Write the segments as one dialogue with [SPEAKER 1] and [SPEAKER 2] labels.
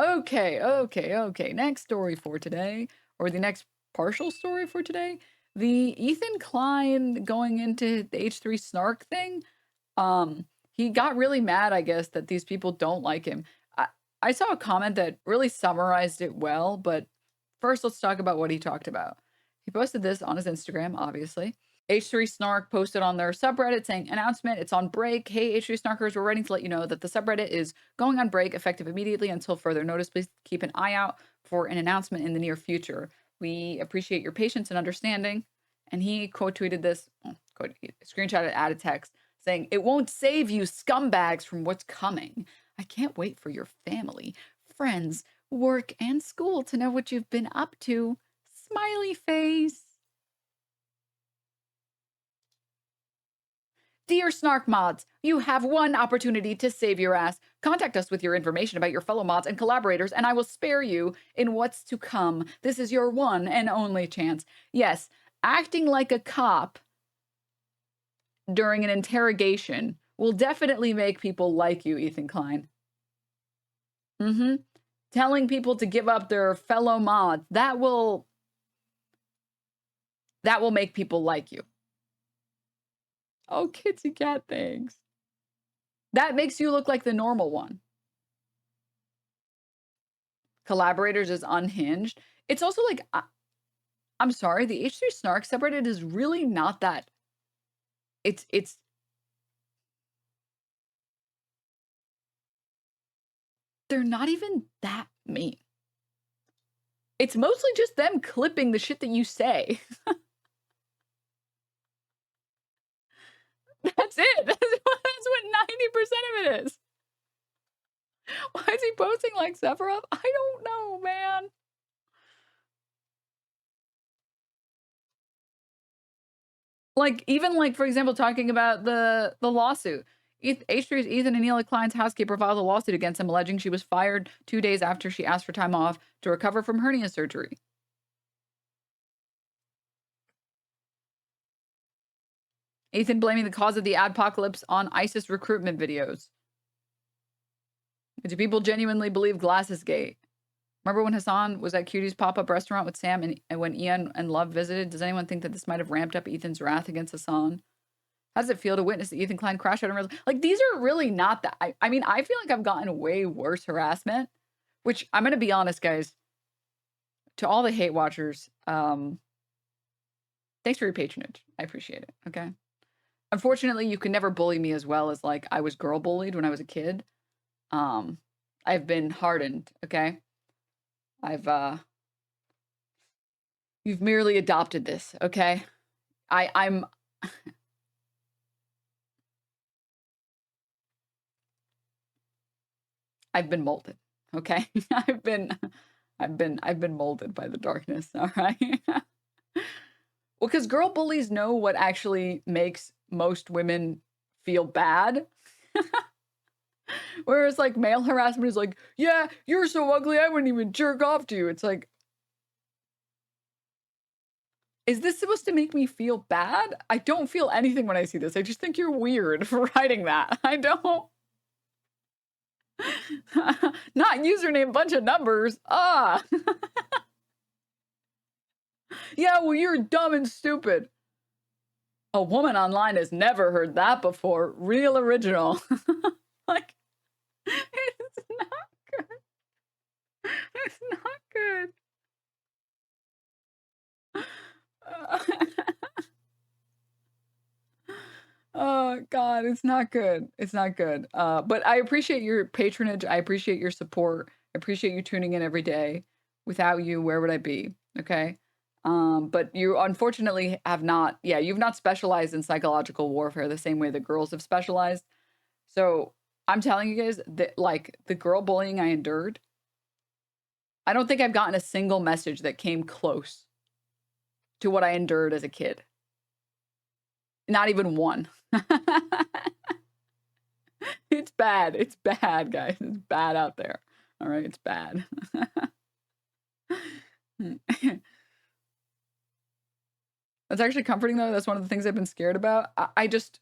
[SPEAKER 1] Okay. Next story for today, or the next partial story for today. The Ethan Klein going into the H3 Snark thing. He got really mad, I guess, that these people don't like him. I saw a comment that really summarized it well, but first let's talk about what he talked about. He posted this on his Instagram, obviously. H3 Snark posted on their subreddit saying, announcement, it's on break. Hey, H3 Snarkers, we're writing to let you know that the subreddit is going on break effective immediately until further notice. Please keep an eye out for an announcement in the near future. We appreciate your patience and understanding. And he quote tweeted this, screenshot it, added text saying, it won't save you scumbags from what's coming. I can't wait for your family, friends, work, and school to know what you've been up to. Smiley face. Dear Snark mods, you have one opportunity to save your ass. Contact us with your information about your fellow mods and collaborators, and I will spare you in what's to come. This is your one and only chance. Yes, acting like a cop during an interrogation will definitely make people like you, Ethan Klein. Telling people to give up their fellow mods, that will make people like you. Oh, kitty cat, thanks. That makes you look like the normal one. Collaborators is unhinged. It's also like, I'm sorry, the H3 Snark subreddit is really not that. It's they're not even that mean. It's mostly just them clipping the shit that you say. That's it. That's what 90% of it is. Why is he posting like Sephiroth? I don't know, man. Like, even like, for example, talking about the lawsuit. H3's Ethan and Hila Klein's housekeeper filed a lawsuit against him, alleging she was fired 2 days after she asked for time off to recover from hernia surgery. Ethan blaming the cause of the adpocalypse on ISIS recruitment videos. Do people genuinely believe Glasses Gate? Remember when Hassan was at Cutie's pop-up restaurant with Sam and when Ian and Love visited? Does anyone think that this might have ramped up Ethan's wrath against Hassan? How does it feel to witness Ethan Klein crash out in real life? Like, these are really not that. I mean, I feel like I've gotten way worse harassment, which I'm going to be honest, guys, to all the hate watchers, thanks for your patronage. I appreciate it. Okay. Unfortunately, you can never bully me as well as like I was girl bullied when I was a kid. I've been hardened. Okay. You've merely adopted this. Okay. I'm I've been molded. Okay. I've been molded by the darkness. All right. Well, because girl bullies know what actually makes most women feel bad. Whereas like male harassment is like, yeah, you're so ugly, I wouldn't even jerk off to you. It's like, is this supposed to make me feel bad? I don't feel anything when I see this. I just think you're weird for writing that. I don't. Not username, bunch of numbers. Ah. Yeah, well, you're dumb and stupid. A woman online has never heard that before. Real original. Like, it's not good. It's not good. Oh God, it's not good. It's not good. But I appreciate your patronage. I appreciate your support. I appreciate you tuning in every day. Without you, where would I be? Okay. But you unfortunately have not, you've not specialized in psychological warfare the same way the girls have specialized. So I'm telling you guys that like the girl bullying I endured, I don't think I've gotten a single message that came close to what I endured as a kid. Not even one. It's bad. It's bad, guys. It's bad out there. All right, it's bad. That's actually comforting though. That's one of the things I've been scared about. I just,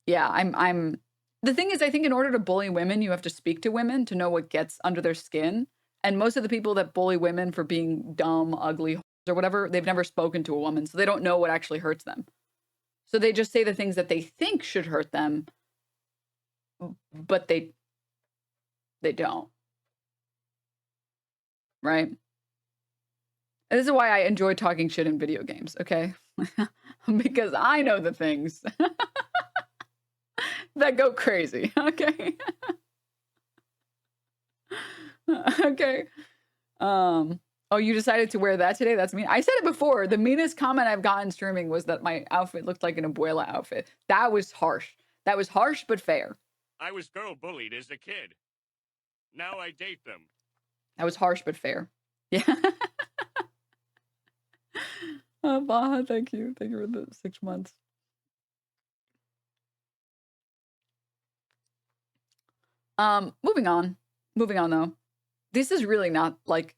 [SPEAKER 1] yeah, I'm The thing is, I think in order to bully women, you have to speak to women to know what gets under their skin. And most of the people that bully women for being dumb, ugly, or whatever, they've never spoken to a woman, so they don't know what actually hurts them. So they just say the things that they think should hurt them, but they don't. Right? And this is why I enjoy talking shit in video games, okay? Because I know the things that go crazy, okay? Okay. Oh, you decided to wear that today? That's mean. I said it before. The meanest comment I've gotten streaming was that my outfit looked like an abuela outfit. That was harsh. That was harsh, but fair.
[SPEAKER 2] I was girl bullied as a kid. Now I date them.
[SPEAKER 1] That was harsh, but fair. Yeah. Baha, thank you. Thank you for the 6 months. Moving on. Moving on, though. This is really not, like...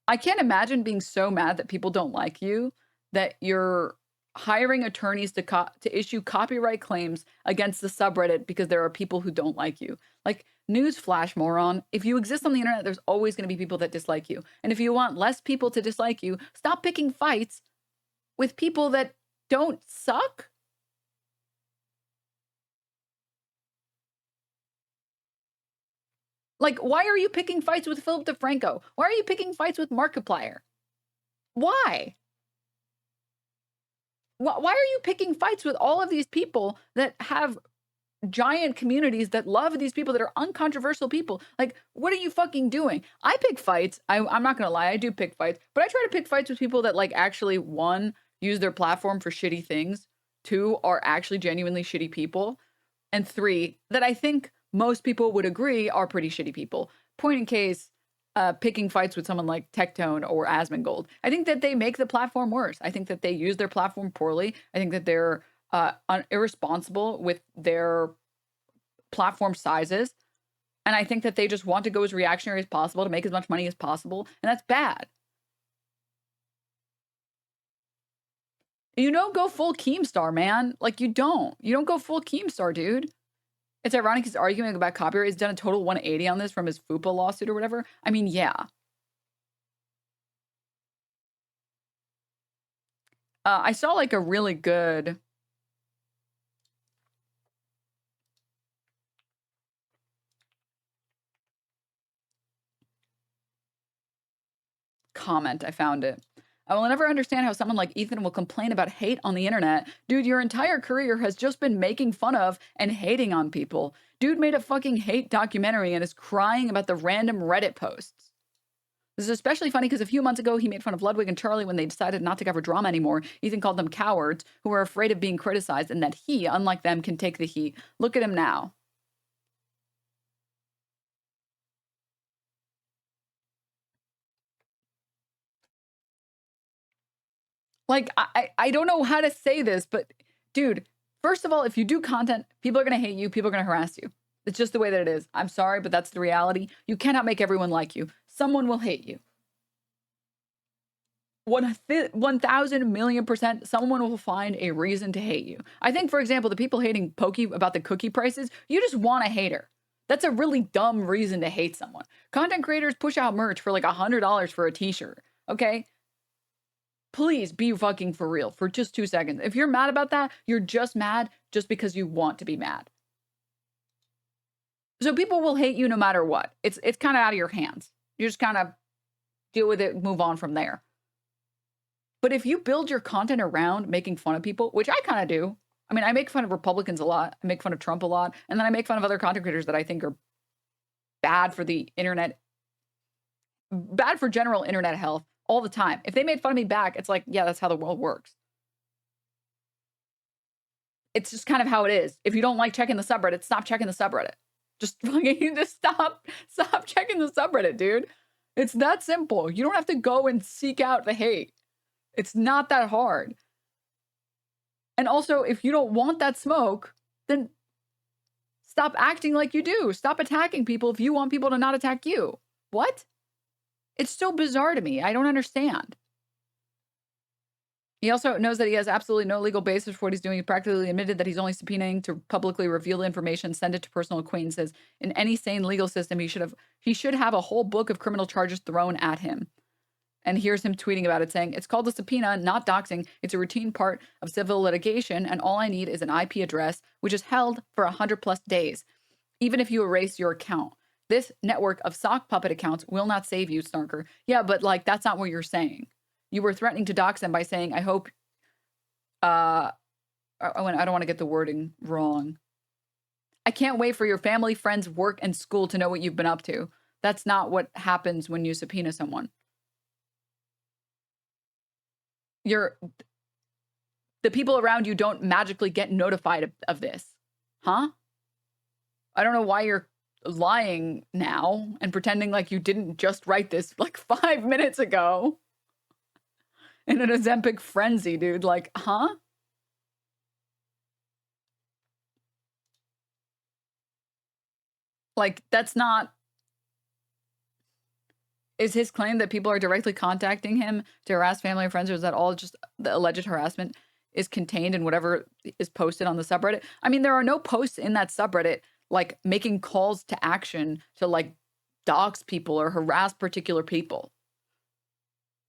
[SPEAKER 1] I can't imagine being so mad that people don't like you that you're hiring attorneys to issue copyright claims against the subreddit because there are people who don't like you. Like, newsflash, moron. If you exist on the internet, there's always going to be people that dislike you. And if you want less people to dislike you, stop picking fights with people that don't suck. Like, why are you picking fights with Philip DeFranco? Why are you picking fights with Markiplier? Why? Why are you picking fights with all of these people that have giant communities that love these people that are uncontroversial people? Like, what are you fucking doing? I pick fights. I'm not gonna lie, I do pick fights, but I try to pick fights with people that, like, actually, one, use their platform for shitty things, two, are actually genuinely shitty people, and three, that I think most people would agree are pretty shitty people. Point in case, picking fights with someone like Tectone or Asmongold. I think that they make the platform worse. I think that they use their platform poorly. I think that they're irresponsible with their platform sizes. And I think that they just want to go as reactionary as possible to make as much money as possible. And that's bad. You don't go full Keemstar, man. Like, you don't. You don't go full Keemstar, dude. It's ironic he's arguing about copyright. He's done a total 180 on this from his FUPA lawsuit or whatever. I mean, yeah. I saw, like, a really good... comment. I found it. I will never understand how someone like Ethan will complain about hate on the internet. Dude, your entire career has just been making fun of and hating on people. Dude made a fucking hate documentary and is crying about the random Reddit posts. This is especially funny because a few months ago, he made fun of Ludwig and Charlie when they decided not to cover drama anymore. Ethan called them cowards who are afraid of being criticized and that he, unlike them, can take the heat. Look at him now. Like, I don't know how to say this, but dude, first of all, if you do content, people are going to hate you. People are going to harass you. It's just the way that it is. I'm sorry, but that's the reality. You cannot make everyone like you. Someone will hate you. 1,000,000,000%, someone will find a reason to hate you. I think, for example, the people hating Pokey about the cookie prices, you just want a hater. That's a really dumb reason to hate someone. Content creators push out merch for like $100 for a t-shirt, okay? Please be fucking for real for just 2 seconds. If you're mad about that, you're just mad just because you want to be mad. So people will hate you no matter what. It's kind of out of your hands. You just kind of deal with it, move on from there. But if you build your content around making fun of people, which I kind of do. I mean, I make fun of Republicans a lot. I make fun of Trump a lot. And then I make fun of other content creators that I think are bad for the internet, bad for general internet health. All the time. If they made fun of me back, it's like, yeah, that's how the world works. It's just kind of how it is. If you don't like checking the subreddit, stop checking the subreddit. Just fucking just stop checking the subreddit, dude. It's that simple. You don't have to go and seek out the hate. It's not that hard. And also, if you don't want that smoke, then stop acting like you do. Stop attacking people if you want people to not attack you. What? It's so bizarre to me. I don't understand. He also knows that he has absolutely no legal basis for what he's doing. He practically admitted that he's only subpoenaing to publicly reveal information, send it to personal acquaintances. In any sane legal system, he should have a whole book of criminal charges thrown at him. And here's him tweeting about it, saying, "It's called a subpoena, not doxing. It's a routine part of civil litigation, and all I need is an IP address, which is held for 100+ days, even if you erase your account. This network of sock puppet accounts will not save you, Snarker." Yeah, but like, that's not what you're saying. You were threatening to dox them by saying, "I hope," I don't want to get the wording wrong. "I can't wait for your family, friends, work, and school to know what you've been up to." That's not what happens when you subpoena someone. The people around you don't magically get notified of this. Huh? I don't know why you're lying now and pretending like you didn't just write this like 5 minutes ago in an Ozempic frenzy, dude. Like, huh? Like, that's not... Is his claim that people are directly contacting him to harass family and friends, or is that all just the alleged harassment is contained in whatever is posted on the subreddit? I mean, there are no posts in that subreddit like making calls to action to like dox people or harass particular people.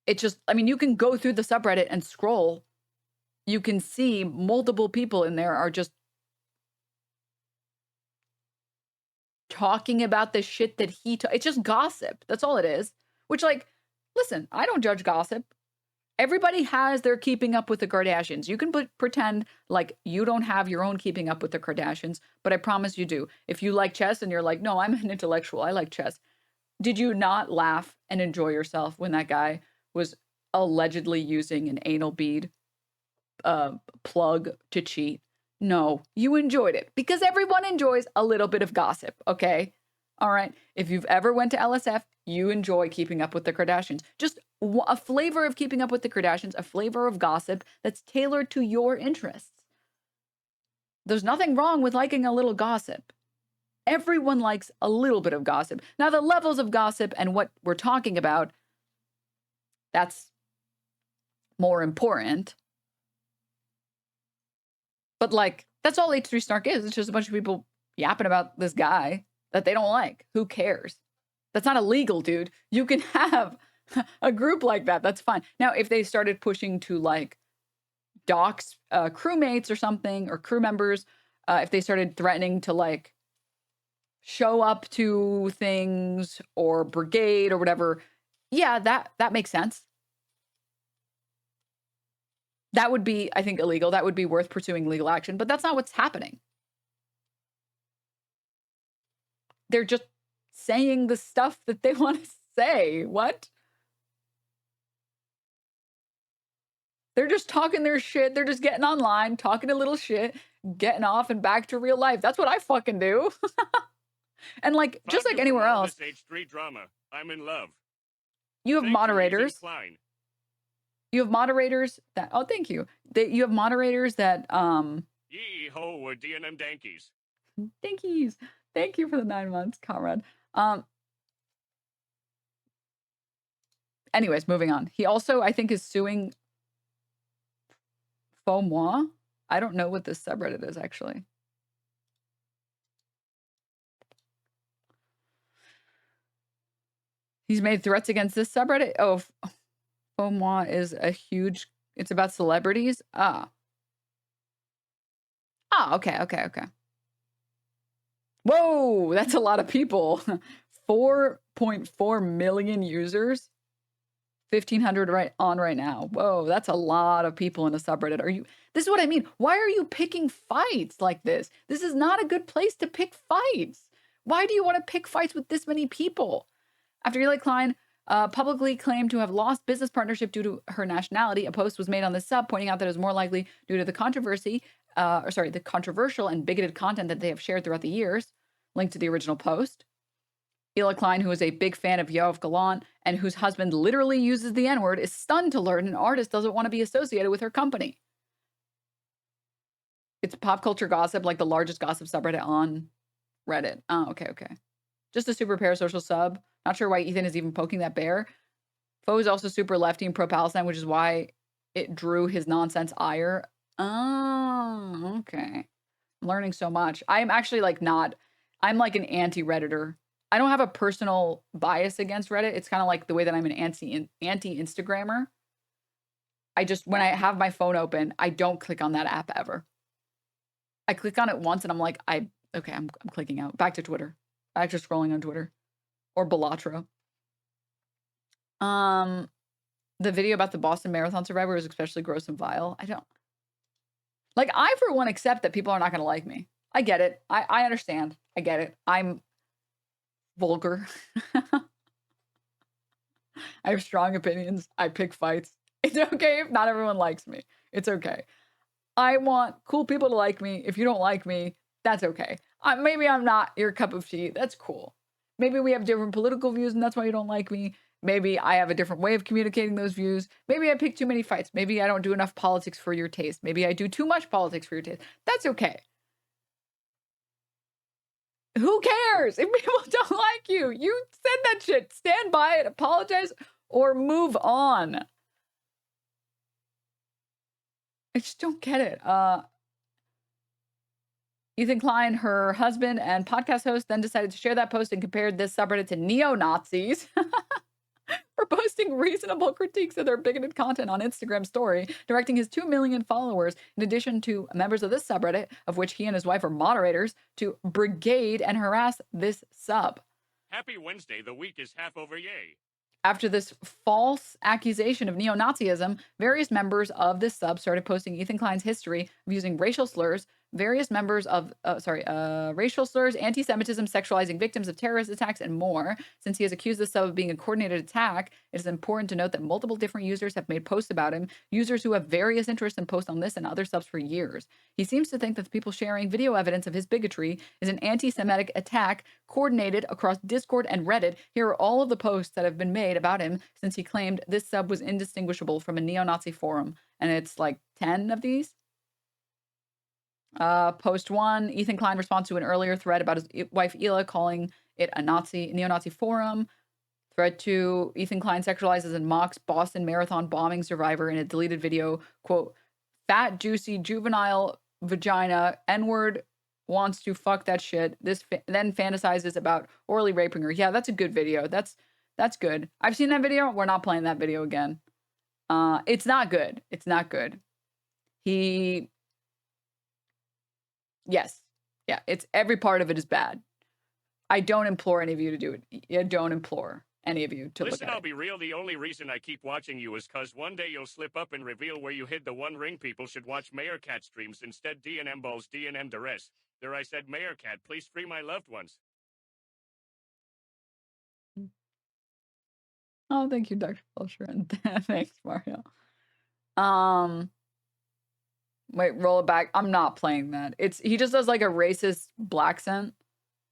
[SPEAKER 1] It just, I mean, you can go through the subreddit and scroll. You can see multiple people in there are just talking about the shit that it's just gossip. That's all it is. Which, like, listen, I don't judge gossip. Everybody has their keeping up with the Kardashians. You can pretend like you don't have your own keeping up with the Kardashians, but I promise you do. If you like chess and you're like, "No, I'm an intellectual, I like chess." Did you not laugh and enjoy yourself when that guy was allegedly using an anal bead plug to cheat? No, you enjoyed it because everyone enjoys a little bit of gossip, okay? All right. If you've ever went to LSF, you enjoy keeping up with the Kardashians. Just a flavor of keeping up with the Kardashians, a flavor of gossip that's tailored to your interests. There's nothing wrong with liking a little gossip. Everyone likes a little bit of gossip. Now, the levels of gossip and what we're talking about, that's more important. But like, that's all H3 Snark is. It's just a bunch of people yapping about this guy that they don't like. Who cares? That's not illegal, dude. You can have a group like that. That's fine. Now, if they started pushing to like dox crewmates or something, or crew members, if they started threatening to like show up to things or brigade or whatever, yeah, that makes sense. That would be, I think, illegal. That would be worth pursuing legal action, but that's not what's happening. They're just saying the stuff that they want to say. What? They're just talking their shit. They're just getting online, talking a little shit, getting off and back to real life. That's what I fucking do. And like, just like anywhere else,
[SPEAKER 2] This H3 drama. I'm in love.
[SPEAKER 1] You have moderators.
[SPEAKER 2] Ethan Klein.
[SPEAKER 1] You have moderators that, oh, thank you. You have moderators that,
[SPEAKER 2] Yee ho, we're DNM Dankies.
[SPEAKER 1] Dankies. Thank you for the 9 months, comrade. Anyways, moving on. He also, I think, is suing Faux Moi. I don't know what this subreddit is, actually. He's made threats against this subreddit. Oh, Faux Moi is a huge, it's about celebrities. Okay. Whoa, that's a lot of people. 4.4 million users. 1,500 right now. Whoa, that's a lot of people in a subreddit. This is what I mean. Why are you picking fights like this? This is not a good place to pick fights. Why do you want to pick fights with this many people? After Ethan Klein publicly claimed to have lost business partnership due to her nationality, a post was made on the sub pointing out that it was more likely due to the the controversial and bigoted content that they have shared throughout the years. Linked to the original post. Ethan Klein, who is a big fan of Yoav Galan and whose husband literally uses the N-word, is stunned to learn an artist doesn't want to be associated with her company. It's pop culture gossip, like the largest gossip subreddit on Reddit. Oh, okay. Just a super parasocial sub. Not sure why Ethan is even poking that bear. Foe is also super lefty and pro-Palestine, which is why it drew his nonsense ire. Oh, okay. I'm learning so much. I'm actually like not, I'm like an anti-Redditor. I don't have a personal bias against Reddit. It's kind of like the way that I'm an anti-Instagrammer. I just, when I have my phone open, I don't click on that app ever. I click on it once and I'm like, okay, I'm clicking out. Back to Twitter. Back to scrolling on Twitter. Or Balatro. The video about the Boston Marathon survivor is especially gross and vile. I don't. Like, I, for one, accept that people are not going to like me. I get it. I understand. I get it. I'm vulgar. I have strong opinions. I pick fights. It's okay if not everyone likes me. It's okay. I want cool people to like me. If you don't like me, that's okay. Maybe I'm not your cup of tea. That's cool. Maybe we have different political views and that's why you don't like me. Maybe I have a different way of communicating those views. Maybe I pick too many fights. Maybe I don't do enough politics for your taste. Maybe I do too much politics for your taste. That's okay. Who cares if people don't like you? You said that shit. Stand by it, apologize, or move on. I just don't get it. Ethan Klein, her husband and podcast host, then decided to share that post and compared this subreddit to neo-Nazis for posting reasonable critiques of their bigoted content on Instagram story, directing his 2 million followers, in addition to members of this subreddit, of which he and his wife are moderators, to brigade and harass this sub.
[SPEAKER 2] Happy Wednesday, the week is half over, yay.
[SPEAKER 1] After this false accusation of neo-Nazism, various members of this sub started posting Ethan Klein's history of using racial slurs, racial slurs, anti-Semitism, sexualizing victims of terrorist attacks, and more. Since he has accused this sub of being a coordinated attack, it is important to note that multiple different users have made posts about him, users who have various interests and post on this and other subs for years. He seems to think that the people sharing video evidence of his bigotry is an anti-Semitic attack coordinated across Discord and Reddit. Here are all of the posts that have been made about him since he claimed this sub was indistinguishable from a neo-Nazi forum. And it's like 10 of these. Post 1, Ethan Klein responds to an earlier thread about his wife Hila, calling it a neo-Nazi forum. Thread 2, Ethan Klein sexualizes and mocks Boston Marathon bombing survivor in a deleted video. Quote, fat, juicy, juvenile vagina, N-word, wants to fuck that shit. This then fantasizes about orally raping her. Yeah, that's a good video. That's good. I've seen that video. We're not playing that video again. It's not good. It's not good. Yes. Yeah, it's every part of it is bad. I don't implore any of you to do it. I don't implore any of you to
[SPEAKER 2] Listen,
[SPEAKER 1] look at
[SPEAKER 2] I'll be real. The only reason I keep watching you is because one day you'll slip up and reveal where you hid the One Ring. People should watch Mayor Cat streams instead. DNM balls, DNM duress. There I said, Mayor Cat, please free my loved ones.
[SPEAKER 1] Oh, thank you, Dr. Fulcher, and thanks, Mario. Wait, roll it back. I'm not playing that. He just does like a racist black accent,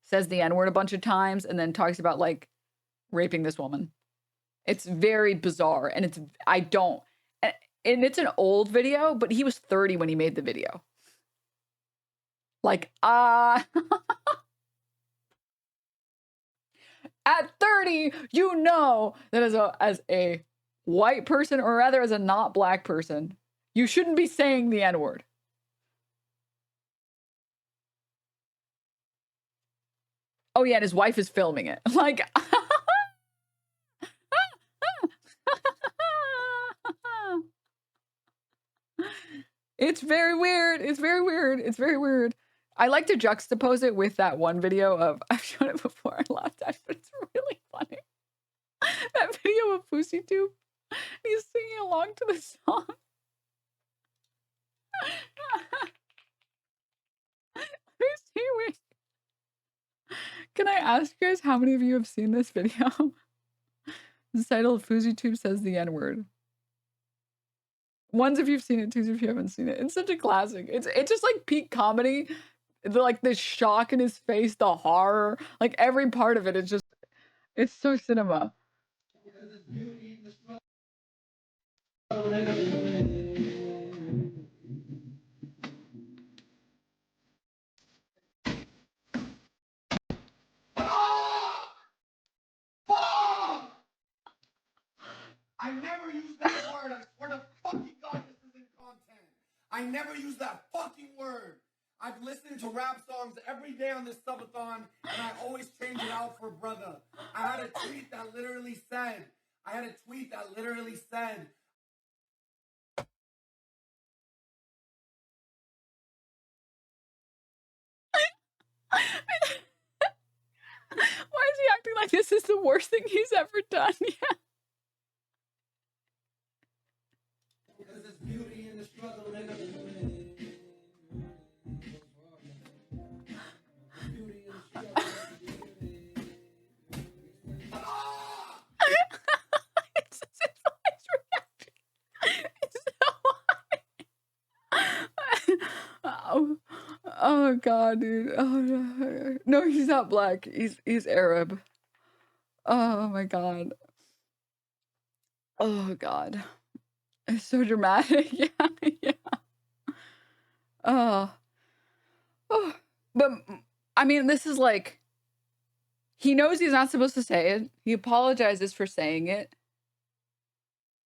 [SPEAKER 1] says the N-word a bunch of times, and then talks about like raping this woman. It's very bizarre, and it's it's an old video, but he was 30 when he made the video. Like, at 30, you know that as a white person, or rather as a not black person, you shouldn't be saying the N-word. Oh yeah, and his wife is filming it. Like, it's very weird. It's very weird. It's very weird. I like to juxtapose it with that one video of, I've shown it before a lot of times, but it's really funny. That video of PussyTube. He's singing along to the song. Can I ask you guys how many of you have seen this video? The title of PussyTube says the N-word. Ones if you've seen it, twos if you haven't seen it. It's such a classic. It's just like peak comedy. The shock in his face, the horror, like every part of it is just, it's so cinema.
[SPEAKER 3] I never used that word. I swear to fucking God, I never use that fucking word. I've listened to rap songs every day on this subathon, and I always change it out for brother. I had a tweet that literally said,
[SPEAKER 1] Why is he acting like this is the worst thing he's ever done? Yeah.
[SPEAKER 3] Because there's beauty in the struggle, nigga. Beauty in the struggle.
[SPEAKER 1] It's so oh god, dude. Oh no, he's not black. He's Arab. Oh my god. Oh god. It's so dramatic. Yeah, yeah. Oh. But I mean, this is like, he knows he's not supposed to say it. He apologizes for saying it.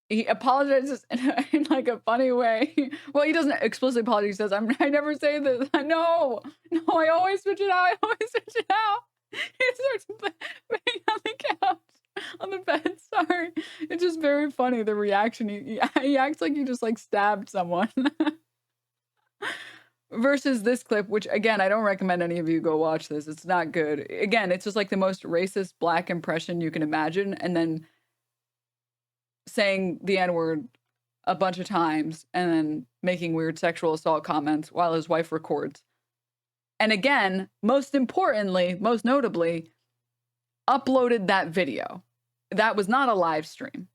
[SPEAKER 1] He apologizes in like a funny way. Well, he doesn't explicitly apologize. He says, I never say this. No, I always switch it out. He starts banging on the couch, on the bed. Sorry. It's just very funny, the reaction. He acts like he just like stabbed someone. Versus this clip, which again, I don't recommend any of you go watch this. It's not good. Again, it's just like the most racist black impression you can imagine. And then saying the N-word a bunch of times and then making weird sexual assault comments while his wife records. And again, most importantly, most notably, uploaded that video. That was not a live stream.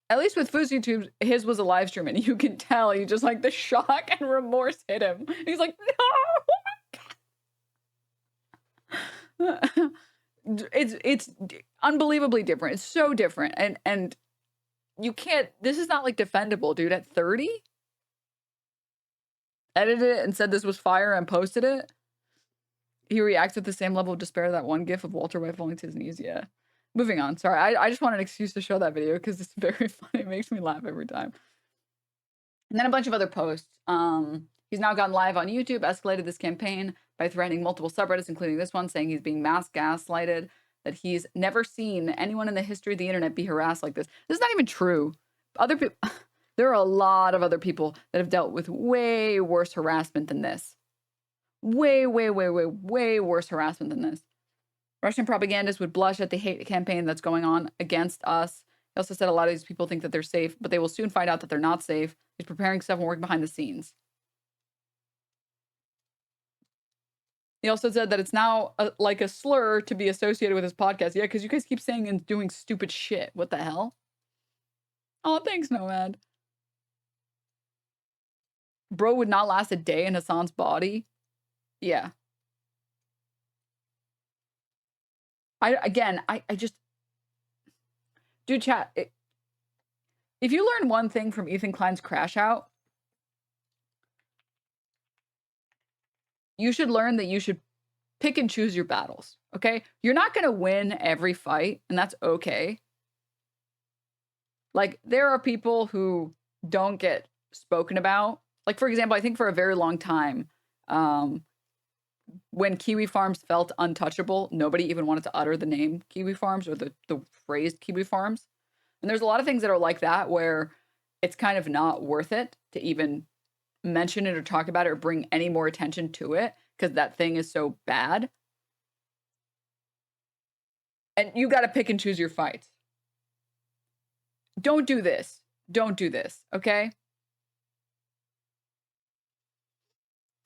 [SPEAKER 1] At least with FouseyTube, his was a live stream, and you can tell he just like the shock and remorse hit him. He's like, no! It's unbelievably different. It's so different. And you can't, this is not like defendable, dude. At 30? Edited it and said this was fire and posted it. He reacts with the same level of despair that one gif of Walter White falling to his knees. Yeah. Moving on. Sorry, I just want an excuse to show that video because it's very funny. It makes me laugh every time. And then a bunch of other posts. He's now gone live on YouTube, escalated this campaign by threatening multiple subreddits, including this one, saying he's being mass gaslighted, that he's never seen anyone in the history of the internet be harassed like this. This is not even true. Other people, there are a lot of other people that have dealt with way worse harassment than this. Way worse harassment than this. Russian propagandists would blush at the hate campaign that's going on against us. He also said a lot of these people think that they're safe, but they will soon find out that they're not safe. He's preparing stuff and working behind the scenes. He also said that it's now like a slur to be associated with his podcast. Yeah, because you guys keep saying and doing stupid shit. What the hell? Oh, thanks, Nomad. Bro would not last a day in Hassan's body. Yeah. I just, dude, chat, if you learn one thing from Ethan Klein's Crash Out, you should learn that you should pick and choose your battles, okay? You're not going to win every fight, and that's okay. Like, there are people who don't get spoken about. Like, for example, I think for a very long time, when Kiwi Farms felt untouchable, nobody even wanted to utter the name Kiwi Farms or the phrase Kiwi Farms. And there's a lot of things that are like that where it's kind of not worth it to even mention it or talk about it or bring any more attention to it because that thing is so bad. And you got to pick and choose your fights. Don't do this. Don't do this, okay?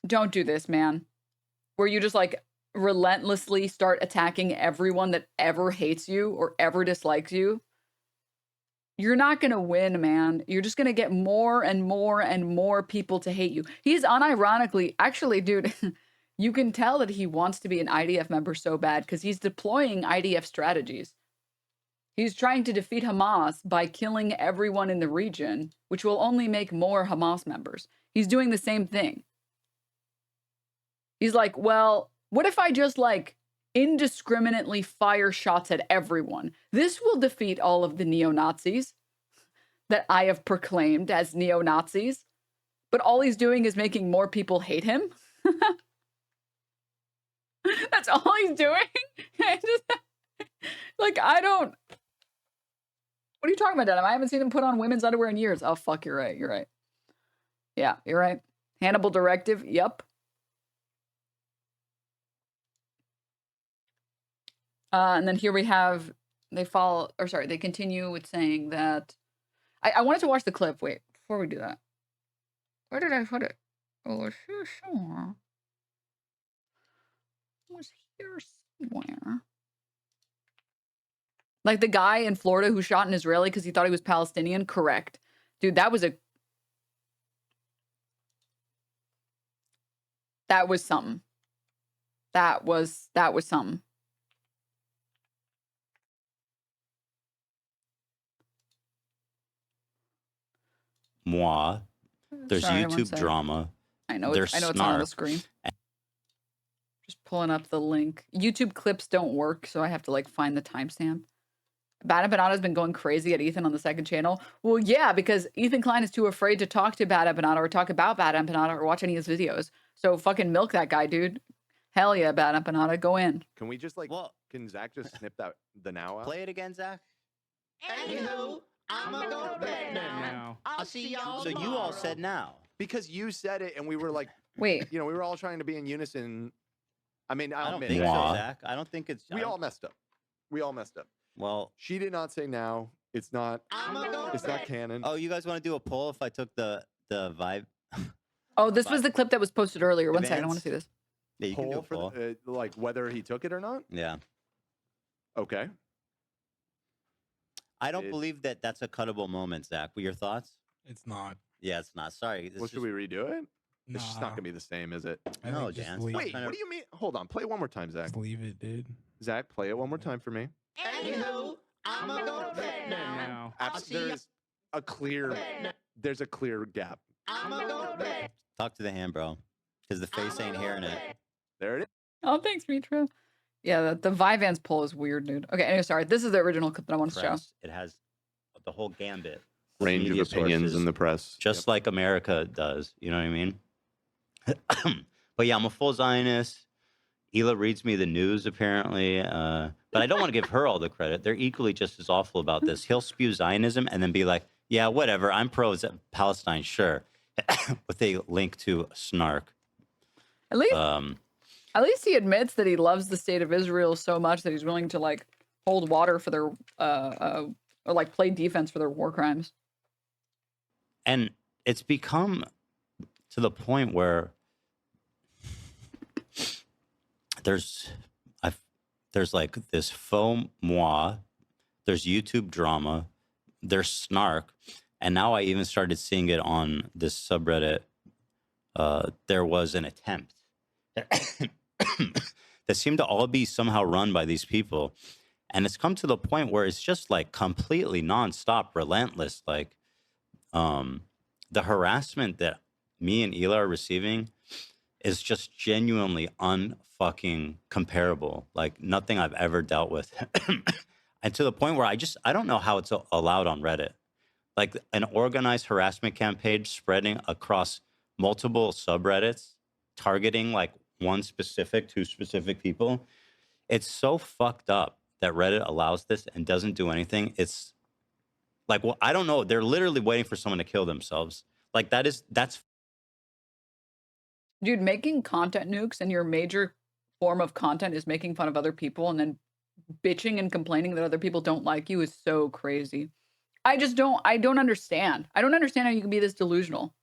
[SPEAKER 1] Don't do this, man. Where you just like relentlessly start attacking everyone that ever hates you or ever dislikes you. You're not going to win, man. You're just going to get more and more and more people to hate you. He's unironically, actually, dude, you can tell that he wants to be an IDF member so bad because he's deploying IDF strategies. He's trying to defeat Hamas by killing everyone in the region, which will only make more Hamas members. He's doing the same thing. He's like, well, what if I just like indiscriminately fire shots at everyone? This will defeat all of the neo-Nazis. that I have proclaimed as neo-Nazis, but all he's doing is making more people hate him. That's all he's doing. Like, I don't. What are you talking about, Denim? I haven't seen him put on women's underwear in years. Oh, fuck, you're right. You're right. Yeah, you're right. Hannibal Directive. Yep. And then here we have, they continue with saying that, I wanted to watch the clip. Wait, before we do that. Where did I put it? Oh, it's here somewhere. It was here somewhere. Like the guy in Florida who shot an Israeli because he thought he was Palestinian? Correct. Dude, that was something. That was something.
[SPEAKER 4] Moi. There's
[SPEAKER 1] Sorry,
[SPEAKER 4] YouTube drama.
[SPEAKER 1] I know
[SPEAKER 4] There's
[SPEAKER 1] it's on the
[SPEAKER 4] Snark.
[SPEAKER 1] screen. Just pulling up the link. YouTube clips don't work, so I have to like find the timestamp. Bad Empanada has been going crazy at Ethan on the second channel. Well, yeah, because Ethan Klein is too afraid to talk to Bad Empanada or talk about Bad Empanada or watch any of his videos. So fucking milk that guy, dude. Hell yeah, Bad Empanada, go in.
[SPEAKER 5] Can we just can Zach just snip the now out?
[SPEAKER 4] Play it again, Zach.
[SPEAKER 6] Anywho, I'ma go to bed now. I'll see y'all
[SPEAKER 4] So you all said now.
[SPEAKER 5] Because you said it and we were like,
[SPEAKER 1] wait,
[SPEAKER 5] we were all trying to be in unison. I mean,
[SPEAKER 4] I don't
[SPEAKER 5] admit
[SPEAKER 4] think
[SPEAKER 5] it.
[SPEAKER 4] so, Zach. I don't think it's.
[SPEAKER 5] We all messed up. We all messed up.
[SPEAKER 4] Well,
[SPEAKER 5] She did not say now. It's not. It's not canon.
[SPEAKER 4] oh, you guys want to do a poll if I took the vibe?
[SPEAKER 1] Oh, this was the clip that was posted earlier. One second, I want to see
[SPEAKER 4] Advance?
[SPEAKER 1] this.
[SPEAKER 4] Yeah, you can do a
[SPEAKER 5] Poll for
[SPEAKER 4] poll.
[SPEAKER 5] like whether he took it or not.
[SPEAKER 4] Yeah.
[SPEAKER 5] Okay.
[SPEAKER 4] I don't believe that that's a cuttable moment, Zach. What are your thoughts?
[SPEAKER 7] It's not.
[SPEAKER 4] Yeah, it's not. Sorry. This
[SPEAKER 5] Well,
[SPEAKER 4] is
[SPEAKER 5] should we redo it?
[SPEAKER 7] Nah,
[SPEAKER 5] It's just not gonna be the same, is it?
[SPEAKER 7] I
[SPEAKER 4] No,
[SPEAKER 7] think just
[SPEAKER 4] Dan.
[SPEAKER 7] leave,
[SPEAKER 5] Wait, what do you mean? Hold on. Play it one more time, Zach.
[SPEAKER 7] just leave it, dude.
[SPEAKER 5] Zach, play it one more time for me.
[SPEAKER 6] Anywho, I'ma go to bed now.
[SPEAKER 5] There's a clear. There's a clear gap.
[SPEAKER 6] I'ma go to bed.
[SPEAKER 4] talk to the hand, bro, because the face ain't hearing it.
[SPEAKER 5] There it is.
[SPEAKER 1] Oh, thanks, Mitra. Yeah, the Vyvanse poll is weird, dude. Okay, anyway, sorry. This is the original clip that I want to show.
[SPEAKER 4] Press. It has the whole gambit.
[SPEAKER 5] Range
[SPEAKER 4] Media
[SPEAKER 5] of opinions
[SPEAKER 4] sources,
[SPEAKER 5] in the press.
[SPEAKER 4] just like America does. You know what I mean? But yeah, I'm a full Zionist. Hila reads me the news, apparently. But I don't want to give her all the credit. They're equally just as awful about this. He'll spew Zionism and then be like, yeah, whatever. I'm pro Palestine, sure. With a link to Snark.
[SPEAKER 1] At least he admits that he loves the state of Israel so much that he's willing to like hold water for their or like play defense for their war crimes.
[SPEAKER 4] And it's become to the point where there's like this faux moi, there's YouTube drama, there's Snark, and now I even started seeing it on this subreddit. There was an attempt that seemed to all be somehow run by these people. And it's come to the point where it's just like completely nonstop, relentless. Like the harassment that me and Hila are receiving is just genuinely unfucking comparable. Like nothing I've ever dealt with. And to the point where I don't know how it's allowed on Reddit. Like an organized harassment campaign spreading across multiple subreddits, targeting like two specific people. It's so fucked up that Reddit allows this and doesn't do anything. It's like, well, I don't know. They're literally waiting for someone to kill themselves. Like that's
[SPEAKER 1] Dude, making content nukes and your major form of content is making fun of other people and then bitching and complaining that other people don't like you is so crazy. I don't understand. I don't understand how you can be this delusional.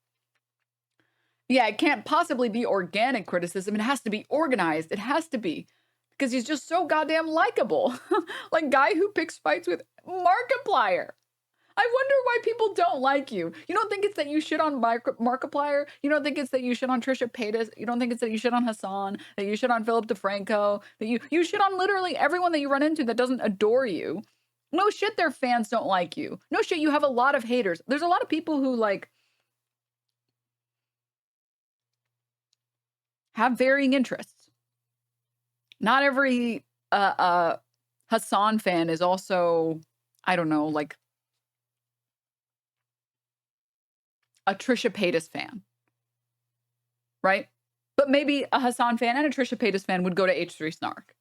[SPEAKER 1] Yeah, it can't possibly be organic criticism. It has to be organized. It has to be. Because he's just so goddamn likable. Like guy who picks fights with Markiplier. I wonder why people don't like you. You don't think it's that you shit on Markiplier? You don't think it's that you shit on Trisha Paytas? You don't think it's that you shit on Hassan? That you shit on Philip DeFranco? That you shit on literally everyone that you run into that doesn't adore you? No shit, their fans don't like you. No shit, you have a lot of haters. There's a lot of people who like have varying interests. Not every Hassan fan is also, I don't know, like a Trisha Paytas fan, right? But maybe a Hassan fan and a Trisha Paytas fan would go to H3 Snark.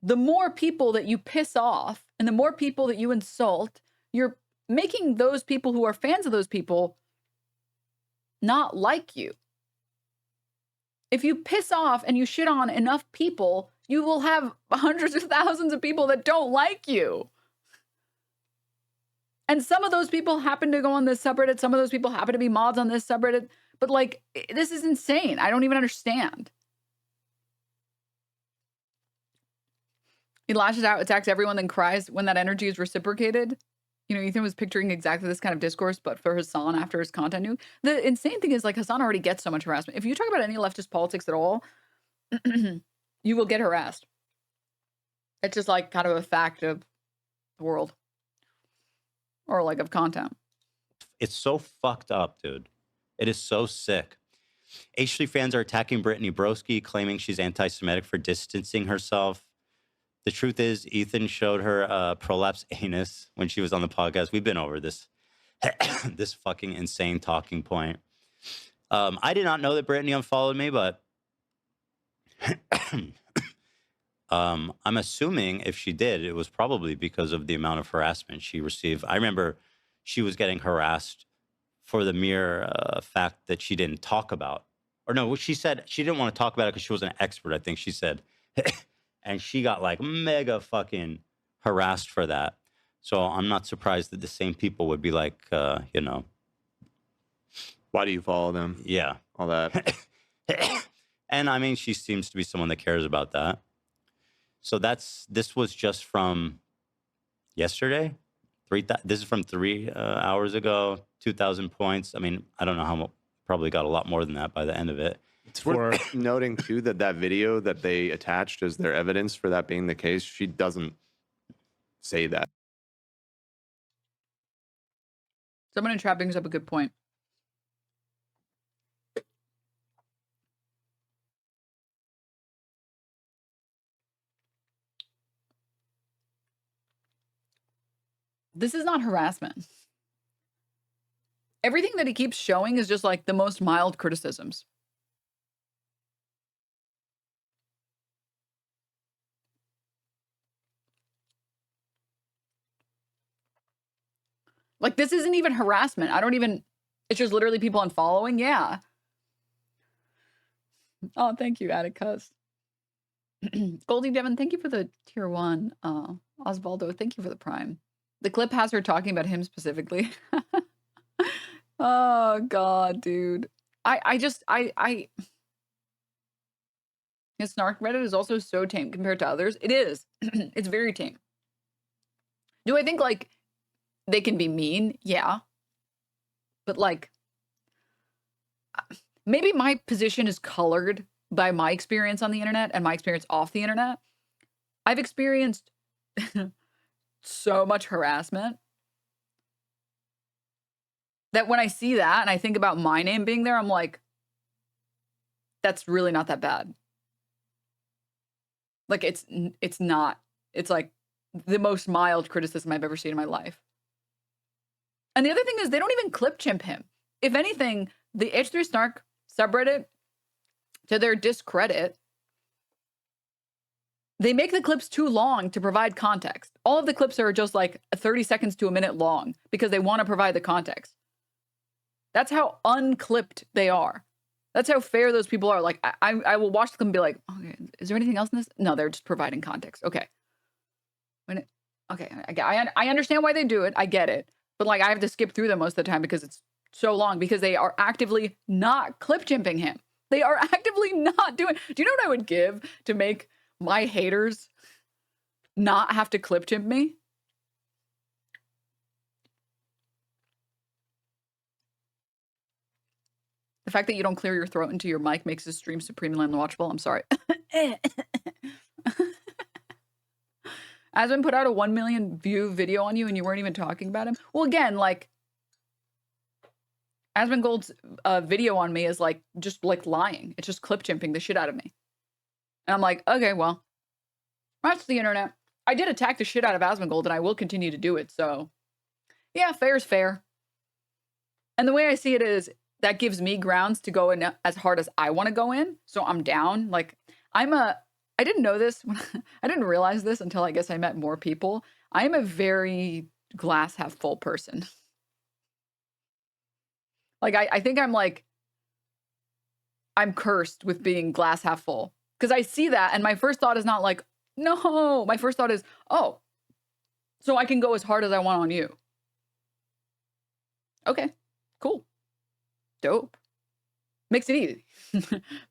[SPEAKER 1] The more people that you piss off and the more people that you insult, you're making those people who are fans of those people not like you. If you piss off and you shit on enough people, you will have hundreds of thousands of people that don't like you. And some of those people happen to go on this subreddit. Some of those people happen to be mods on this subreddit. But like, this is insane. I don't even understand. He lashes out, attacks everyone, then cries when that energy is reciprocated. You know, Ethan was picturing exactly this kind of discourse, but for Hassan after his content nuke. The insane thing is, like, Hassan already gets so much harassment. If you talk about any leftist politics at all, you will get harassed. It's just like kind of a fact of the world. Or like of content.
[SPEAKER 4] It's so fucked up, dude. It is so sick. H3 fans are attacking Brittany Broski, claiming she's anti-Semitic for distancing herself. The truth is, Ethan showed her prolapse anus when she was on the podcast. We've been over this, this fucking insane talking point. I did not know that Brittany unfollowed me, but I'm assuming if she did, it was probably because of the amount of harassment she received. I remember she was getting harassed for the mere fact that she didn't talk about, or no, she said she didn't want to talk about it because she was an expert, I think she said. And she got like mega fucking harassed for that. So I'm not surprised that the same people would be like, you know.
[SPEAKER 5] Why do you follow them?
[SPEAKER 4] Yeah.
[SPEAKER 5] All that.
[SPEAKER 4] And I mean, she seems to be someone that cares about that. So this was just from yesterday. This is from 3 hours ago, 2,000 points. I mean, I don't know how much, probably got a lot more than that by the end of it.
[SPEAKER 5] It's worth noting, too, that video that they attached as their evidence for that being the case, she doesn't say that.
[SPEAKER 1] Someone in chat brings up a good point. This is not harassment. Everything that he keeps showing is just like the most mild criticisms. Like, this isn't even harassment. It's just literally people unfollowing. Yeah. Oh, thank you, Atticus. Goldie Devon, thank you for the tier 1. Osvaldo, thank you for the prime. The clip has her talking about him specifically. Oh, God, dude. His Snark Reddit is also so tame compared to others. It is. It's very tame. Do I think, like, they can be mean? Yeah. But, like, maybe my position is colored by my experience on the internet and my experience off the internet. I've experienced so much harassment that when I see that and I think about my name being there, I'm like, that's really not that bad. Like, it's not. It's like the most mild criticism I've ever seen in my life. And the other thing is, they don't even clip chimp him. If anything, the H3 Snark subreddit, to their discredit, they make the clips too long to provide context. All of the clips are just like 30 seconds to a minute long because they want to provide the context. That's how unclipped they are. That's how fair those people are. Like, I will watch them and be like, okay, is there anything else in this? No, they're just providing context. Okay. I understand why they do it. I get it. But, like, I have to skip through them most of the time because it's so long, because they are actively not clip chimping him. They are actively not doing. Do you know what I would give to make my haters not have to clip chimp me? The fact that you don't clear your throat into your mic makes this stream supremely unwatchable. I'm sorry. Aswin put out a 1 million view video on you and you weren't even talking about him. Well, again, like, Aswin Gold's video on me is like, just like lying. It's just clip chimping the shit out of me. And I'm like, okay, well, that's the internet. I did attack the shit out of Aswin Gold and I will continue to do it. So yeah, fair is fair. And the way I see it is that gives me grounds to go in as hard as I want to go in. So I'm down. Like I didn't know this. I didn't realize this until I guess I met more people. I am a very glass half full person. Like I think I'm cursed with being glass half full. Because I see that and my first thought is not like, no. My first thought is, oh, so I can go as hard as I want on you. Okay, cool. Dope. Makes it easy.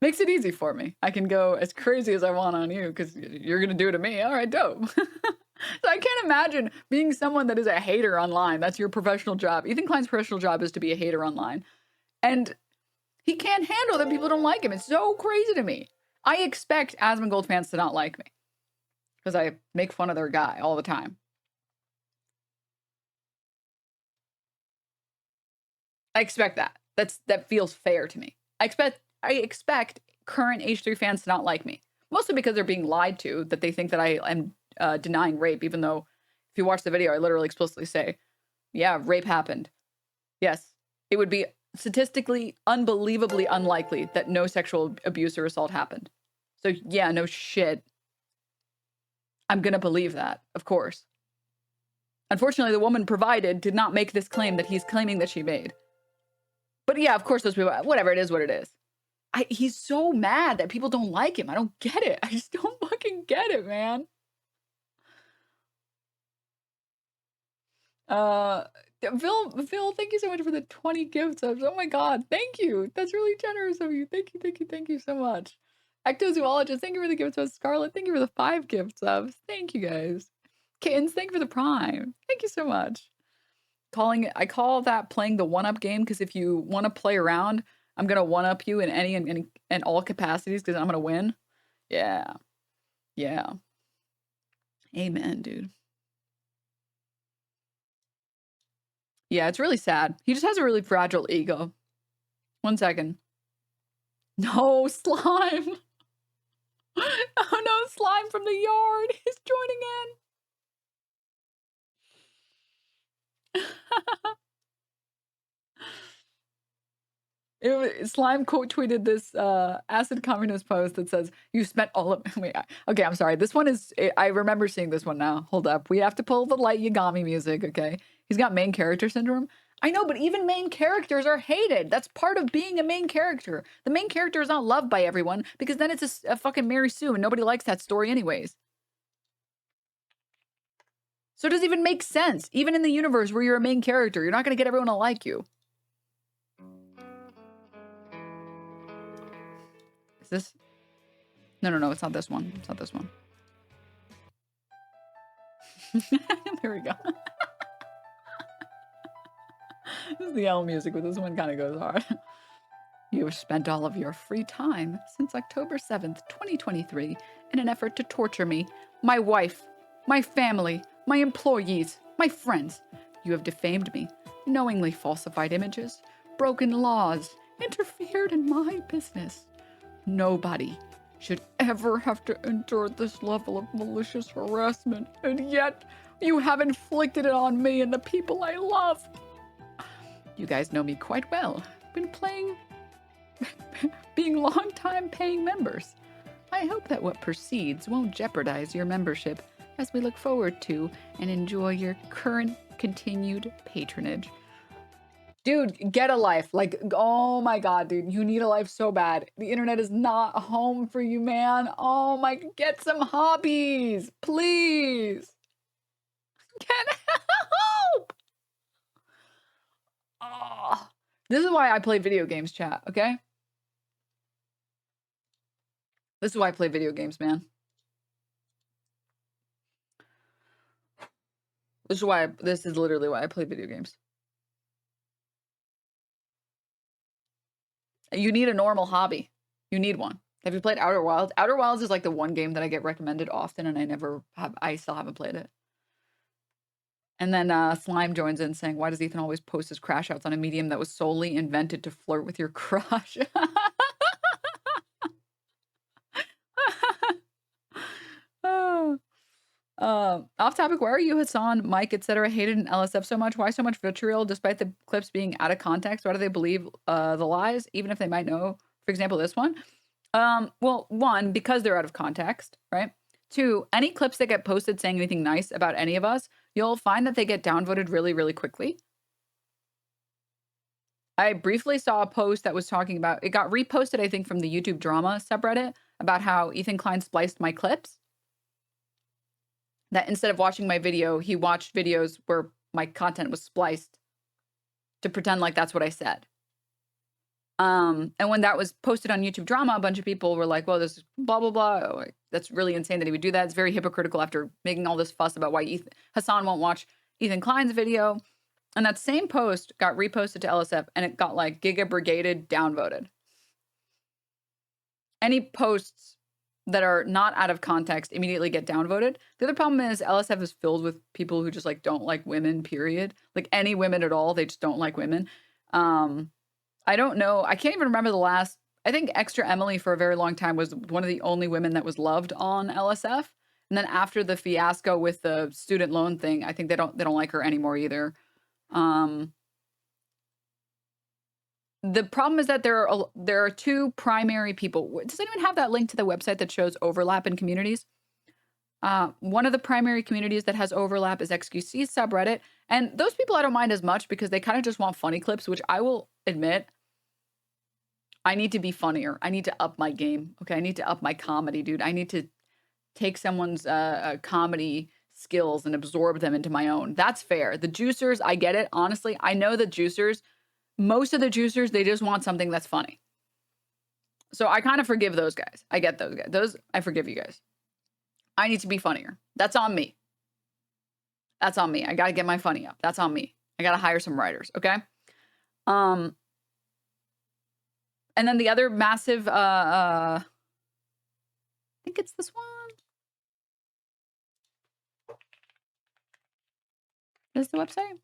[SPEAKER 1] Makes it easy for me. I can go as crazy as I want on you because you're going to do it to me. All right, dope. So I can't imagine being someone that is a hater online. That's your professional job. Ethan Klein's professional job is to be a hater online. And he can't handle that people don't like him. It's so crazy to me. I expect Asmongold fans to not like me because I make fun of their guy all the time. I expect that. That feels fair to me. I expect current H3 fans to not like me. Mostly because they're being lied to, that they think that I am denying rape, even though if you watch the video, I literally explicitly say, yeah, rape happened. Yes, it would be statistically unbelievably unlikely that no sexual abuse or assault happened. So yeah, no shit. I'm gonna believe that, of course. Unfortunately, the woman provided did not make this claim that he's claiming that she made. But yeah, of course those people, whatever, it is what it is. He's so mad that people don't like him. I don't get it. I just don't fucking get it, man. Phil, thank you so much for the 20 gift subs. Oh my god, thank you. That's really generous of you. Thank you so much. Ectozoologist, thank you for the gift subs. Scarlet, thank you for the 5 gift subs. Thank you guys. Kittens, thank you for the prime. Thank you so much. I call that playing the one-up game because if you want to play around, I'm gonna one-up you in any and all capacities because I'm gonna win. Yeah. Yeah. Amen, dude. Yeah, it's really sad. He just has a really fragile ego. 1 second. No, slime. Oh no, slime from the yard. He's joining in. Slime quote tweeted this acid communist post that says, you spent all of... Wait, okay, I'm sorry. This one is... I remember seeing this one now. Hold up. We have to pull the light Yagami music, okay? He's got main character syndrome. I know, but even main characters are hated. That's part of being a main character. The main character is not loved by everyone because then it's a fucking Mary Sue and nobody likes that story anyways. So it doesn't even make sense. Even in the universe where you're a main character, you're not going to get everyone to like you. Is this? No, it's not this one. It's not this one. There we go. This is the L music, but this one kind of goes hard. You have spent all of your free time since October 7th, 2023 in an effort to torture me, my wife, my family, my employees, my friends. You have defamed me, knowingly falsified images, broken laws, interfered in my business. Nobody should ever have to endure this level of malicious harassment, and yet you have inflicted it on me and the people I love. You guys know me quite well. Been being long-time paying members. I hope that what proceeds won't jeopardize your membership as we look forward to and enjoy your current continued patronage. Dude, get a life. Like, oh my god, dude, you need a life so bad. The internet is not a home for you, man. Oh my, get some hobbies, please. Get help. Oh, this is why I play video games, chat, okay? This is why I play video games, man. This is literally why I play video games. You need a normal hobby. You need one. Have you played Outer Wilds? Outer Wilds is like the one game that I get recommended often and I still haven't played it. And then Slime joins in saying, why does Ethan always post his crash outs on a medium that was solely invented to flirt with your crush? Oh. Off topic, why are you, Hassan, Mike, etc. hated in LSF so much? Why so much vitriol despite the clips being out of context? Why do they believe the lies, even if they might know, for example, this one? Well, one, because they're out of context, right? Two, any clips that get posted saying anything nice about any of us, you'll find that they get downvoted really, really quickly. I briefly saw a post that was talking about, it got reposted, I think, from the YouTube drama subreddit about how Ethan Klein spliced my clips. That instead of watching my video, he watched videos where my content was spliced to pretend like that's what I said. And when that was posted on YouTube drama, a bunch of people were like, well, this is blah, blah, blah. Oh, that's really insane that he would do that. It's very hypocritical after making all this fuss about why Hassan won't watch Ethan Klein's video. And that same post got reposted to LSF and it got like Giga Brigaded downvoted. Any posts that are not out of context immediately get downvoted. The other problem is LSF is filled with people who just like don't like women, period. Like any women at all, they just don't like women. I don't know. I can't even remember the last. I think Extra Emily for a very long time was one of the only women that was loved on LSF. And then after the fiasco with the student loan thing, I think they don't like her anymore either. The problem is that there are two primary people. Does anyone have that link to the website that shows overlap in communities? One of the primary communities that has overlap is XQC subreddit. And those people I don't mind as much because they kind of just want funny clips, which I will admit, I need to be funnier. I need to up my game. Okay, I need to up my comedy, dude. I need to take someone's comedy skills and absorb them into my own. That's fair. The juicers, I get it. Honestly, I know the juicers, most of the juicers, they just want something that's funny. So I kind of forgive those guys. I get those guys. I forgive you guys. I need to be funnier. That's on me. That's on me. I got to get my funny up. That's on me. I got to hire some writers, okay? And then the other massive, I think it's this one. Is the website?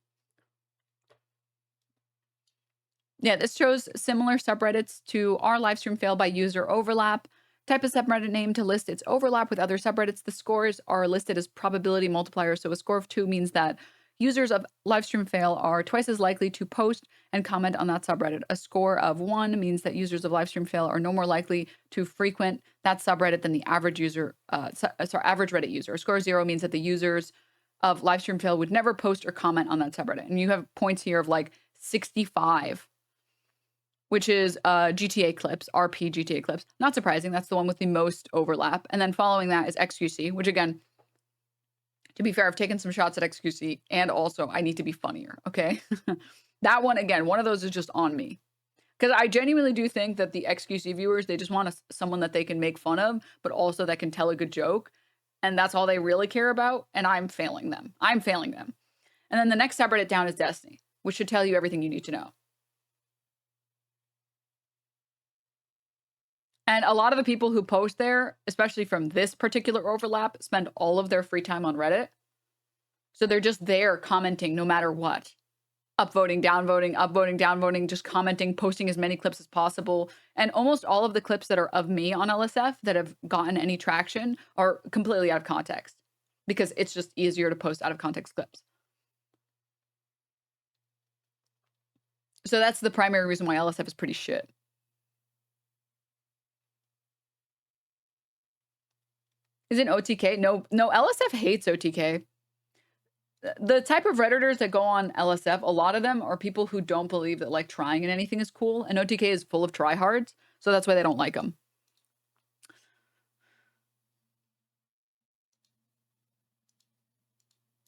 [SPEAKER 1] Yeah, this shows similar subreddits to our livestream fail by user overlap. Type a subreddit name to list its overlap with other subreddits. The scores are listed as probability multipliers. So a score of 2 means that users of livestream fail are twice as likely to post and comment on that subreddit. A score of 1 means that users of livestream fail are no more likely to frequent that subreddit than the average user, average Reddit user. A score of 0 means that the users of livestream fail would never post or comment on that subreddit. And you have points here of like 65, which is GTA clips, RP GTA clips. Not surprising, that's the one with the most overlap. And then following that is XQC, which again, to be fair, I've taken some shots at XQC and also I need to be funnier, okay? That one, again, one of those is just on me. Because I genuinely do think that the XQC viewers, they just want someone that they can make fun of, but also that can tell a good joke. And that's all they really care about. And I'm failing them. I'm failing them. And then the next subreddit down is Destiny, which should tell you everything you need to know. And a lot of the people who post there, especially from this particular overlap, spend all of their free time on Reddit. So they're just there commenting no matter what. Upvoting, downvoting, just commenting, posting as many clips as possible. And almost all of the clips that are of me on LSF that have gotten any traction are completely out of context because it's just easier to post out of context clips. So that's the primary reason why LSF is pretty shit. Isn't OTK? No, LSF hates OTK. The type of Redditors that go on LSF, a lot of them are people who don't believe that like trying in anything is cool. And OTK is full of tryhards. So that's why they don't like them.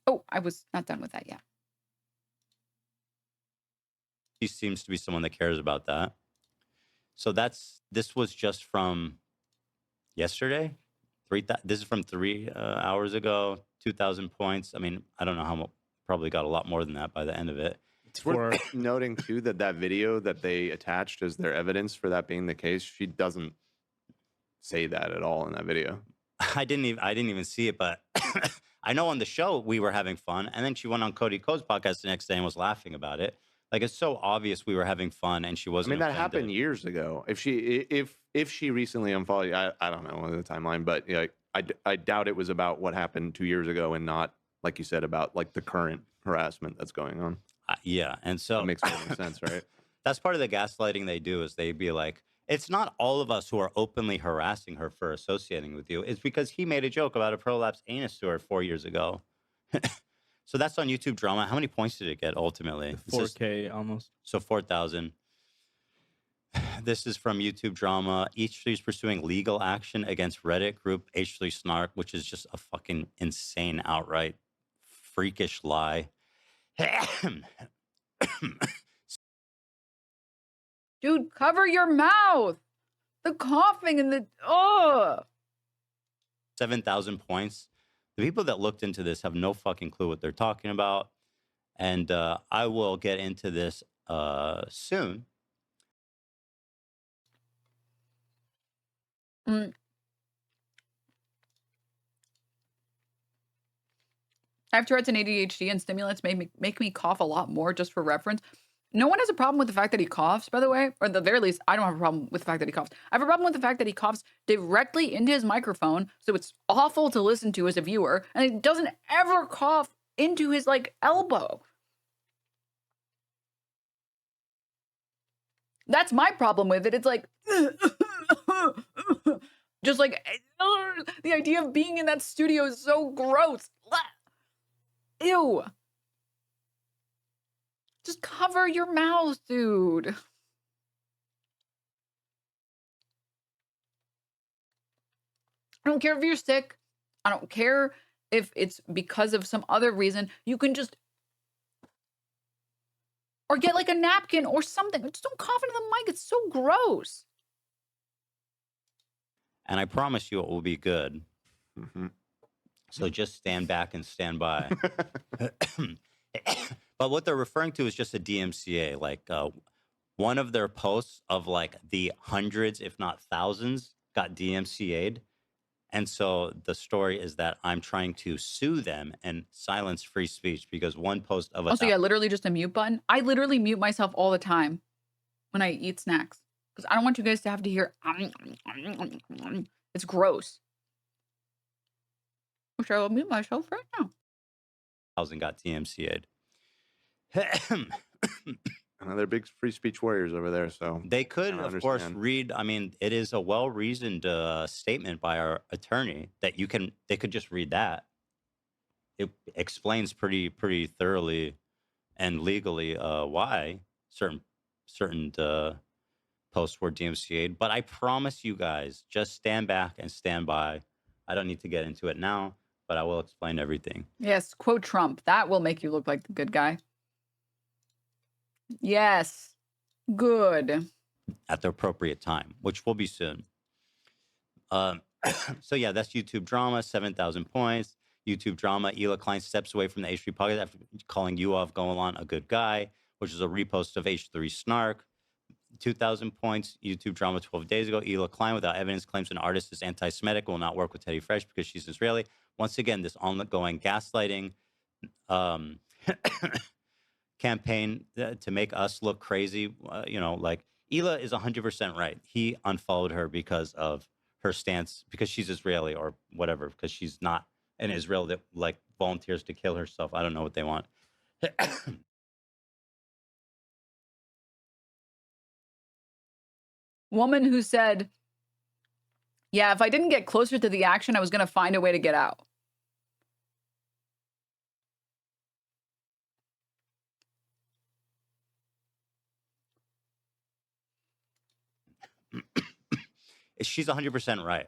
[SPEAKER 1] Oh, I was not done with that yet.
[SPEAKER 4] He seems to be someone that cares about that. So this was just from yesterday. This is from 3 hours ago. 2,000 points. I mean, I don't know how much. Probably got a lot more than that by the end of it.
[SPEAKER 5] It's worth noting too that video that they attached as their evidence for that being the case, she doesn't say that at all in that video.
[SPEAKER 4] I didn't even see it, but I know on the show we were having fun, and then she went on Cody Co's podcast the next day and was laughing about it. Like it's so obvious we were having fun, and she wasn't.
[SPEAKER 5] I mean, that happened years ago. If she recently unfollowed, I don't know the timeline, but like I doubt it was about what happened 2 years ago and not, like you said, about like the current harassment that's going on.
[SPEAKER 4] Yeah, and so
[SPEAKER 5] That makes total sense, right?
[SPEAKER 4] that's part of the gaslighting they do is they be like, it's not all of us who are openly harassing her for associating with you. It's because he made a joke about a prolapsed anus to her 4 years ago. So that's on YouTube Drama. How many points did it get ultimately?
[SPEAKER 7] 4K almost.
[SPEAKER 4] So 4,000. This is from YouTube Drama. H3 is pursuing legal action against Reddit group H3 Snark, which is just a fucking insane, outright freakish lie.
[SPEAKER 1] Dude, cover your mouth. The coughing and the
[SPEAKER 4] 7,000 points. The people that looked into this have no fucking clue what they're talking about. And I will get into this soon.
[SPEAKER 1] I have Tourette's and ADHD, and stimulants make me cough a lot more, just for reference. No one has a problem with the fact that he coughs, by the way, or at the very least, I don't have a problem with the fact that he coughs. I have a problem with the fact that he coughs directly into his microphone, so it's awful to listen to as a viewer, and he doesn't ever cough into his, like, elbow. That's my problem with it. It's like, just like, the idea of being in that studio is so gross. Ew. Just cover your mouth, dude. I don't care if you're sick. I don't care if it's because of some other reason. You can just... Or get like a napkin or something. Just don't cough into the mic. It's so gross.
[SPEAKER 4] And I promise you it will be good.
[SPEAKER 5] Mm-hmm.
[SPEAKER 4] So just stand back and stand by. But what they're referring to is just a DMCA. Like one of their posts of like the hundreds, if not thousands, got DMCA'd. And so the story is that I'm trying to sue them and silence free speech because one post of a...
[SPEAKER 1] Also, yeah, literally just a mute button. I literally mute myself all the time when I eat snacks because I don't want you guys to have to hear... It's gross. Which I will mute myself right now.
[SPEAKER 4] 1,000 got DMCA'd.
[SPEAKER 5] They're big free speech warriors over there, so
[SPEAKER 4] they could, of course, read. I mean, it is a well-reasoned statement by our attorney that they could just read that. It explains pretty thoroughly and legally why certain posts were DMCA'd. But I promise you guys, just stand back and stand by. I don't need to get into it now, but I will explain everything.
[SPEAKER 1] Yes, quote Trump. That will make you look like the good guy. Yes. Good.
[SPEAKER 4] At the appropriate time, which will be soon. So yeah, that's YouTube Drama, 7,000 points. YouTube Drama, Ethan Klein steps away from the H3 podcast after calling Yoav Golan a good guy, which is a repost of H3 Snark. 2,000 points. YouTube Drama 12 days ago. Ethan Klein, without evidence, claims an artist is anti-Semitic, will not work with Teddy Fresh because she's Israeli. Once again, this ongoing gaslighting campaign to make us look crazy. Like Hila is 100% right. He unfollowed her because of her stance, because she's Israeli or whatever, because she's not an Israel that like volunteers to kill herself. I don't know what they want.
[SPEAKER 1] Woman who said, yeah, if I didn't get closer to the action, I was going to find a way to get out.
[SPEAKER 4] She's 100% right.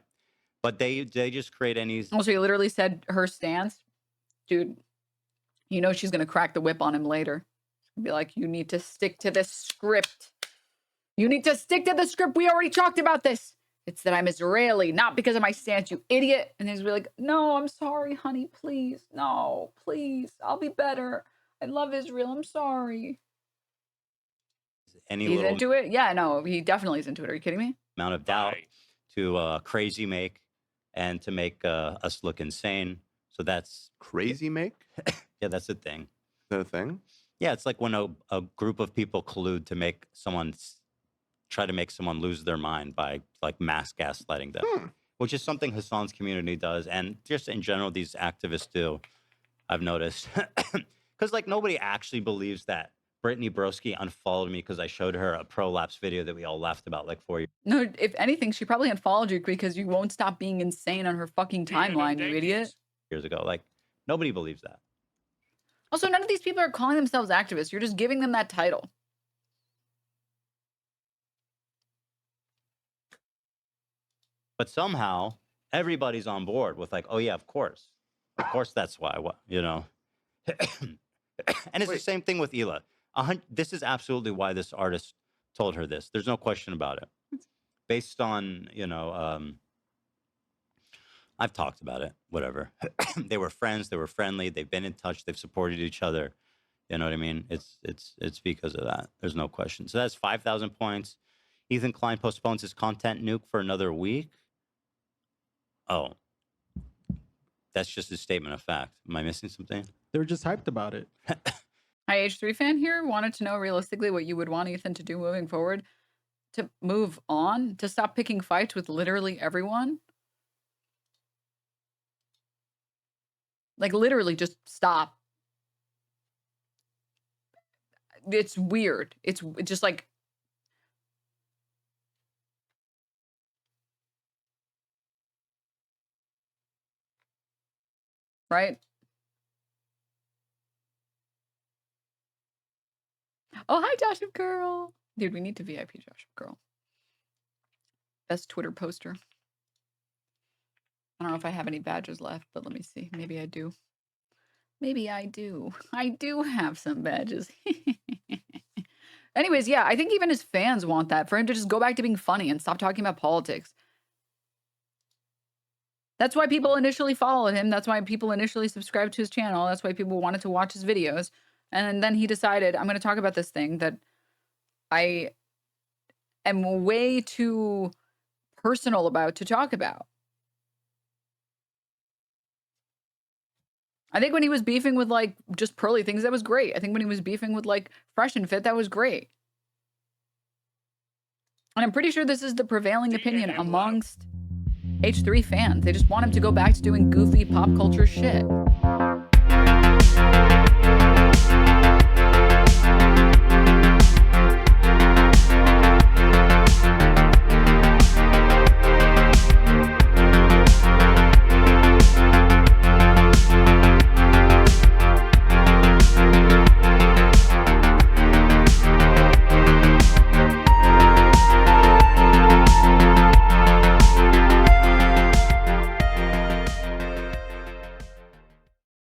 [SPEAKER 4] But they just create any...
[SPEAKER 1] Also, he literally said her stance. Dude, you know she's going to crack the whip on him later. Be like, you need to stick to the script. You need to stick to the script. We already talked about this. It's that I'm Israeli, not because of my stance, you idiot. And he's like, no, I'm sorry, honey, please. No, please. I'll be better. I love Israel. I'm sorry. He's into it? Yeah, no, he definitely is into it. Are you kidding me?
[SPEAKER 4] Amount of doubt to crazy make and to make us look insane. So that's...
[SPEAKER 5] Crazy make?
[SPEAKER 4] Yeah, that's a thing.
[SPEAKER 5] Is that a thing?
[SPEAKER 4] Yeah, it's like when a group of people collude to make someone... try to make someone lose their mind by like mass gaslighting them. which is something Hassan's community does, and just in general, these activists do. I've noticed, because like nobody actually believes that Brittany Broski unfollowed me because I showed her a prolapse video that we all laughed about like 4 years.
[SPEAKER 1] No, if anything, she probably unfollowed you because you won't stop being insane on her fucking timeline, you idiot.
[SPEAKER 4] Years ago, like nobody believes that.
[SPEAKER 1] Also, none of these people are calling themselves activists. You're just giving them that title.
[SPEAKER 4] But somehow everybody's on board with like, oh yeah, of course that's why. What you know, and it's the same thing with Hila. This is absolutely why this artist told her this. There's no question about it. Based on I've talked about it. Whatever. They were friends. They were friendly. They've been in touch. They've supported each other. You know what I mean? It's because of that. There's no question. So that's 5,000 points. Ethan Klein postpones his content nuke for another week. Oh, that's just a statement of fact. Am I missing something?
[SPEAKER 7] They were just hyped about it.
[SPEAKER 1] Hi, H3 fan here. Wanted to know realistically what you would want Ethan to do moving forward. To move on? To stop picking fights with literally everyone? Like, literally just stop. It's weird. It's just like... Right? Oh, hi, Joshua Girl. Dude, we need to VIP Joshua Girl. Best Twitter poster. I don't know if I have any badges left, but let me see. Maybe I do. Maybe I do. I do have some badges. Anyways, yeah, I think even his fans want that. For him to just go back to being funny and stop talking about politics. That's why people initially followed him. That's why people initially subscribed to his channel. That's why people wanted to watch his videos. And then he decided, I'm going to talk about this thing that I am way too personal about to talk about. I think when he was beefing with like just pearly things, that was great. I think when he was beefing with like Fresh and Fit, that was great. And I'm pretty sure this is the prevailing opinion amongst H3 fans. They just want him to go back to doing goofy pop culture shit.